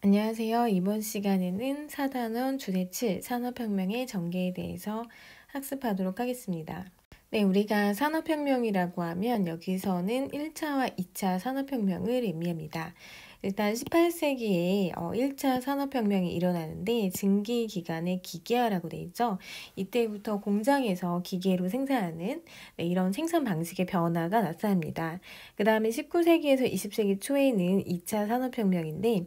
안녕하세요. 이번 시간에는 4단원 주제 7 산업혁명의 전개에 대해서 학습하도록 하겠습니다. 네, 우리가 산업혁명이라고 하면 여기서는 1차와 2차 산업혁명을 의미합니다. 일단 18세기에 1차 산업혁명이 일어나는데 증기기관의 기계화라고 돼 있죠. 이때부터 공장에서 기계로 생산하는 이런 생산 방식의 변화가 나타납니다. 그 다음에 19세기에서 20세기 초에는 2차 산업혁명인데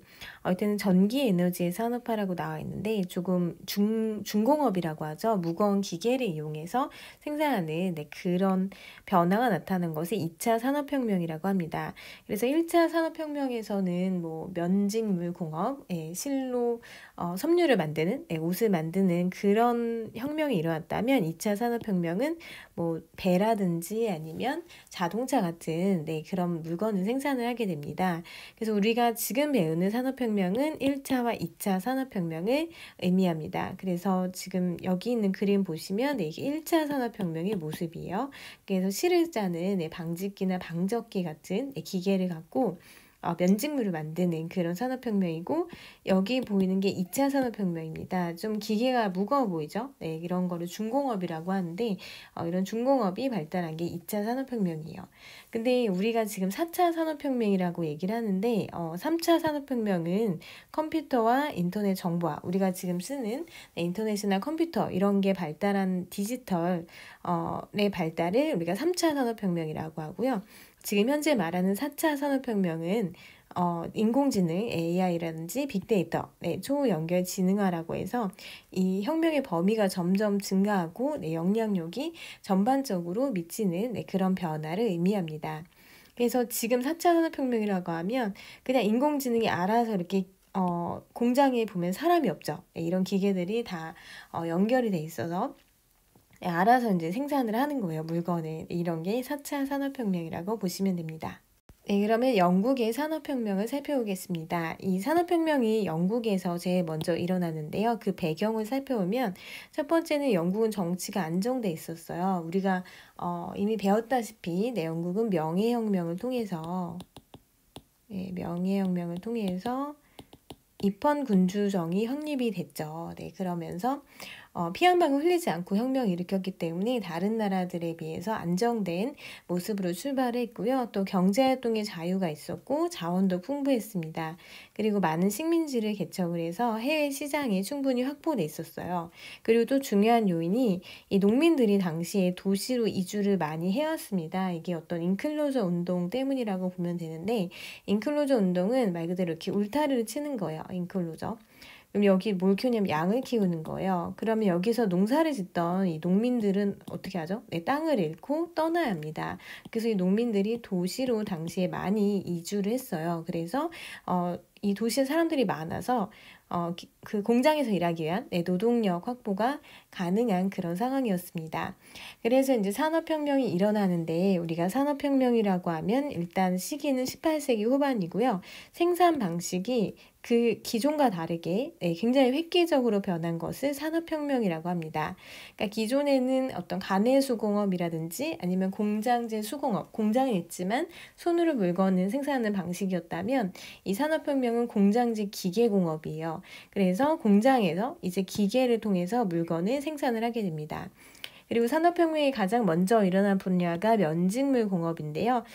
이때는 전기에너지의 산업화라고 나와 있는데 조금 중공업이라고 하죠. 무거운 기계를 이용해서 생산하는 그런 변화가 나타난 것을 2차 산업혁명이라고 합니다. 그래서 1차 산업혁명에서는 뭐 면직물 공업, 실로 섬유를 만드는, 옷을 만드는 그런 혁명이 일어났다면 2차 산업혁명은 뭐 배라든지 아니면 자동차 같은 그런 물건을 생산을 하게 됩니다. 그래서 우리가 지금 배우는 산업혁명은 1차와 2차 산업혁명을 의미합니다. 그래서 지금 여기 있는 그림 보시면 이게 1차 산업혁명의 모습이에요. 그래서 실을 짜는 방직기나 방적기 같은 기계를 갖고 면직물을 만드는 그런 산업혁명이고, 여기 보이는 게 2차 산업혁명입니다. 좀 기계가 무거워 보이죠? 이런 거를 중공업이라고 하는데 이런 중공업이 발달한 게 2차 산업혁명이에요. 근데 우리가 지금 4차 산업혁명이라고 얘기를 하는데 3차 산업혁명은 컴퓨터와 인터넷 정보화, 우리가 지금 쓰는 인터넷이나 컴퓨터 이런 게 발달한 디지털의 발달을 우리가 3차 산업혁명이라고 하고요. 지금 현재 말하는 4차 산업혁명은 인공지능, AI라든지 빅데이터, 초연결 지능화라고 해서 이 혁명의 범위가 점점 증가하고 영향력이 전반적으로 미치는 그런 변화를 의미합니다. 그래서 지금 4차 산업혁명이라고 하면 그냥 인공지능이 알아서 이렇게 공장에 보면 사람이 없죠. 이런 기계들이 다 연결이 돼 있어서 알아서 이제 생산을 하는 거예요, 물건을. 이런 게 4차 산업혁명이라고 보시면 됩니다. 네, 그러면 영국의 산업혁명을 살펴보겠습니다. 이 산업혁명이 영국에서 제일 먼저 일어나는데요. 그 배경을 살펴보면 첫 번째는 영국은 정치가 안정돼 있었어요. 우리가 이미 배웠다시피 영국은 명예혁명을 통해서 입헌군주정이 확립이 됐죠. 그러면서 피한방울 흘리지 않고 혁명을 일으켰기 때문에 다른 나라들에 비해서 안정된 모습으로 출발을 했고요. 또 경제활동의 자유가 있었고 자원도 풍부했습니다. 그리고 많은 식민지를 개척을 해서 해외 시장에 충분히 확보돼 있었어요. 그리고 또 중요한 요인이 이 농민들이 당시에 도시로 이주를 많이 해왔습니다. 이게 어떤 인클로저 운동 때문이라고 보면 되는데, 인클로저 운동은 말 그대로 이렇게 울타리를 치는 거예요. 인클로저. 그럼 여기 뭘 키우냐면 양을 키우는 거예요. 그러면 여기서 농사를 짓던 이 농민들은 어떻게 하죠? 땅을 잃고 떠나야 합니다. 그래서 이 농민들이 도시로 당시에 많이 이주를 했어요. 그래서 이 도시에 사람들이 많아서 그 공장에서 일하기 위한 노동력 확보가 가능한 그런 상황이었습니다. 그래서 이제 산업혁명이 일어나는데, 우리가 산업혁명이라고 하면 일단 시기는 18세기 후반이고요. 생산 방식이 그 기존과 다르게 굉장히 획기적으로 변한 것을 산업혁명이라고 합니다. 그러니까 기존에는 어떤 가내수공업이라든지 아니면 공장제 수공업, 공장에 있지만 손으로 물건을 생산하는 방식이었다면, 이 산업혁명은 공장제 기계공업이에요. 그래서 공장에서 이제 기계를 통해서 물건을 생산을 하게 됩니다. 그리고 산업혁명이 가장 먼저 일어난 분야가 면직물 공업인데요.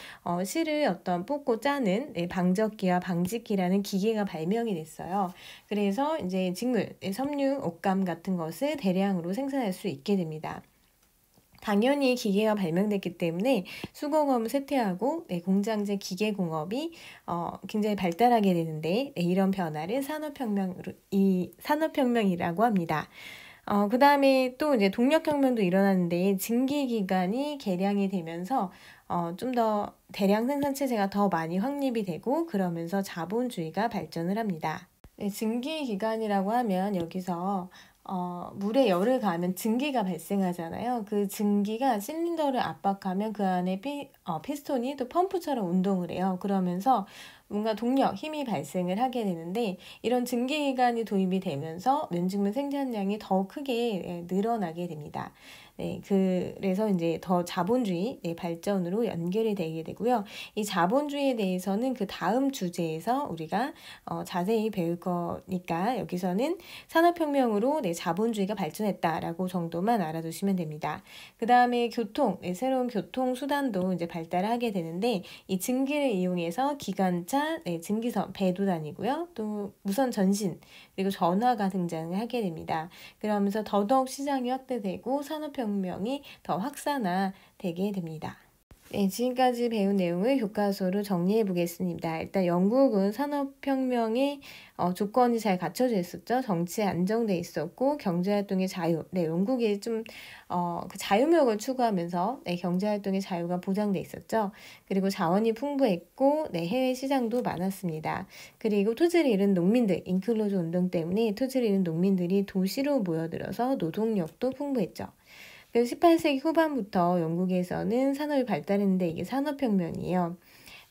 실을 뽑고 짜는 방적기와 방직기라는 기계가 발명이 됐어요. 그래서 이제 직물, 섬유, 옷감 같은 것을 대량으로 생산할 수 있게 됩니다. 당연히 기계가 발명됐기 때문에 수공업을 쇠퇴하고 공장제 기계공업이 굉장히 발달하게 되는데, 이런 변화를 산업혁명이라고 합니다. 그 다음에 또 이제 동력혁명도 일어나는데, 증기기관이 개량이 되면서 좀 더 대량 생산 체제가 더 많이 확립이 되고, 그러면서 자본주의가 발전을 합니다. 증기기관이라고 하면 여기서 물에 열을 가하면 증기가 발생하잖아요. 그 증기가 실린더를 압박하면 그 안에 피스톤이 또 펌프처럼 운동을 해요. 그러면서 뭔가 동력, 힘이 발생을 하게 되는데, 이런 증기기관이 도입이 되면서 면직물 생산량이 더 크게 늘어나게 됩니다. 네, 그래서 이제 더 자본주의 네, 발전으로 연결이 되게 되고요. 이 자본주의에 대해서는 그 다음 주제에서 우리가 자세히 배울 거니까 여기서는 산업혁명으로 네, 자본주의가 발전했다라고 정도만 알아두시면 됩니다. 그 다음에 교통, 네, 새로운 교통수단도 이제 발달하게 되는데 이 증기를 이용해서 기관차, 네, 증기선, 배도 다니고요. 또 무선 전신, 그리고 전화가 등장을 하게 됩니다. 그러면서 더더욱 시장이 확대되고 산업혁명이 더 확산화되게 됩니다. 네, 지금까지 배운 내용을 교과서로 정리해 보겠습니다. 일단 영국은 산업혁명의 조건이 잘 갖춰져 있었죠. 정치에 안정돼 있었고 경제활동의 자유. 네, 영국이 좀 그 자유무역을 추구하면서 네, 경제활동의 자유가 보장돼 있었죠. 그리고 자원이 풍부했고 네, 해외 시장도 많았습니다. 그리고 토지를 잃은 농민들, 인클로즈 운동 때문에 토지를 잃은 농민들이 도시로 모여들어서 노동력도 풍부했죠. 그래서 18세기 후반부터 영국에서는 산업이 발달했는데 이게 산업혁명이에요.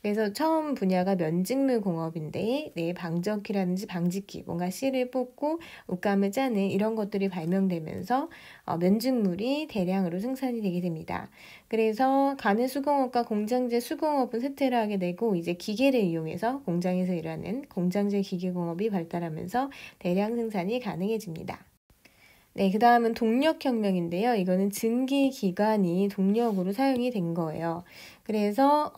그래서 처음 분야가 면직물 공업인데 네, 방적기라든지 방직기, 뭔가 씨를 뽑고 옷감을 짜는 이런 것들이 발명되면서 면직물이 대량으로 생산이 되게 됩니다. 그래서 가늘 수공업과 공장제 수공업은 쇠퇴를 하게 되고 이제 기계를 이용해서 공장에서 일하는 공장제 기계공업이 발달하면서 대량 생산이 가능해집니다. 네, 그 다음은 동력혁명인데요. 이거는 증기기관이 동력으로 사용이 된 거예요. 그래서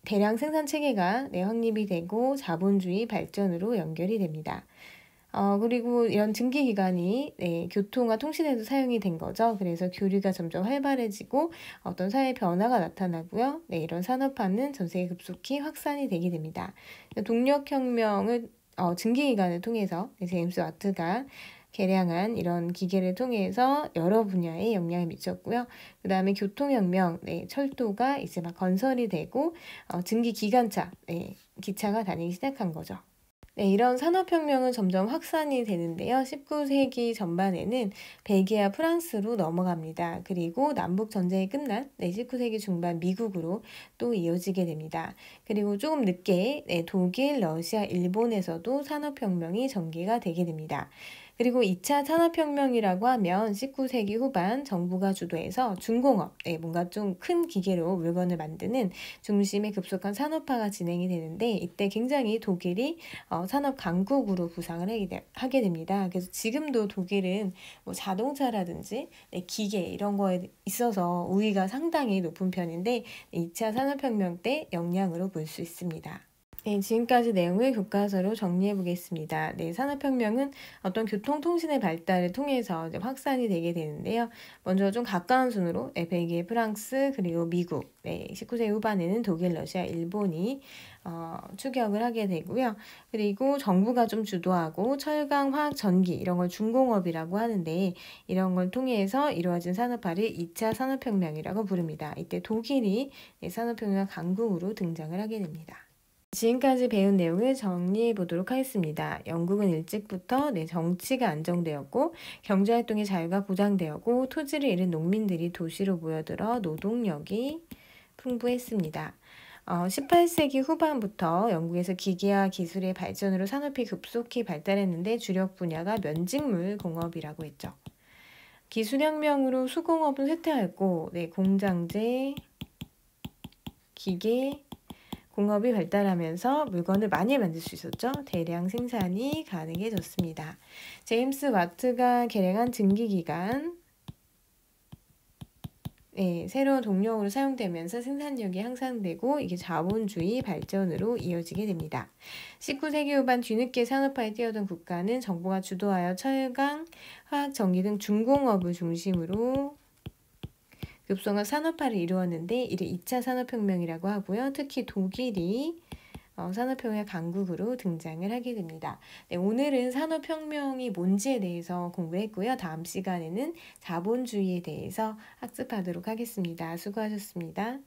대량 생산 체계가 네, 확립이 되고 자본주의 발전으로 연결이 됩니다. 그리고 이런 증기기관이 네, 교통과 통신에도 사용이 된 거죠. 그래서 교류가 점점 활발해지고 어떤 사회 변화가 나타나고요. 네, 이런 산업화는 전 세계 급속히 확산이 되게 됩니다. 동력혁명을 증기기관을 통해서 네, 제임스 와트가 개량한 이런 기계를 통해서 여러 분야에 영향을 미쳤고요. 그 다음에 교통혁명, 네, 철도가 이제 막 건설이 되고 증기기관차, 네, 기차가 다니기 시작한 거죠. 네, 이런 산업혁명은 점점 확산이 되는데요. 19세기 전반에는 벨기에와 프랑스로 넘어갑니다. 그리고 남북전쟁이 끝난 19세기 중반 미국으로 또 이어지게 됩니다. 그리고 조금 늦게 독일, 러시아, 일본에서도 산업혁명이 전개가 되게 됩니다. 그리고 2차 산업혁명이라고 하면 19세기 후반 정부가 주도해서 중공업, 뭔가 좀 큰 기계로 물건을 만드는 중심의 급속한 산업화가 진행이 되는데 이때 굉장히 독일이 산업 강국으로 부상을 하게 됩니다. 그래서 지금도 독일은 뭐 자동차라든지 기계 이런 거에 있어서 우위가 상당히 높은 편인데 2차 산업혁명 때 영향으로 볼 수 있습니다. 네, 지금까지 내용을 교과서로 정리해 보겠습니다. 네, 산업혁명은 어떤 교통통신의 발달을 통해서 이제 확산이 되게 되는데요. 먼저 좀 가까운 순으로 벨기에, 프랑스, 그리고 미국, 19세기 후반에는 독일, 러시아, 일본이 추격을 하게 되고요. 그리고 정부가 좀 주도하고 철강, 화학, 전기 이런 걸 중공업이라고 하는데 이런 걸 통해서 이루어진 산업화를 2차 산업혁명이라고 부릅니다. 이때 독일이 산업혁명 강국으로 등장을 하게 됩니다. 지금까지 배운 내용을 정리해 보도록 하겠습니다. 영국은 일찍부터 정치가 안정되었고 경제활동의 자유가 보장되었고 토지를 잃은 농민들이 도시로 모여들어 노동력이 풍부했습니다. 18세기 후반부터 영국에서 기계와 기술의 발전으로 산업이 급속히 발달했는데 주력 분야가 면직물 공업이라고 했죠. 기술혁명으로 수공업은 쇠퇴하였고 공장제, 기계, 공업이 발달하면서 물건을 많이 만들 수 있었죠. 대량 생산이 가능해졌습니다. 제임스 와트가 개량한 증기기관, 새로운 동력으로 사용되면서 생산력이 향상되고 이게 자본주의 발전으로 이어지게 됩니다. 19세기 후반 뒤늦게 산업화에 뛰어든 국가는 정부가 주도하여 철강, 화학, 전기 등 중공업을 중심으로 급성한 산업화를 이루었는데 이를 2차 산업혁명이라고 하고요. 특히 독일이 산업혁명의 강국으로 등장을 하게 됩니다. 네, 오늘은 산업혁명이 뭔지에 대해서 공부했고요. 다음 시간에는 자본주의에 대해서 학습하도록 하겠습니다. 수고하셨습니다.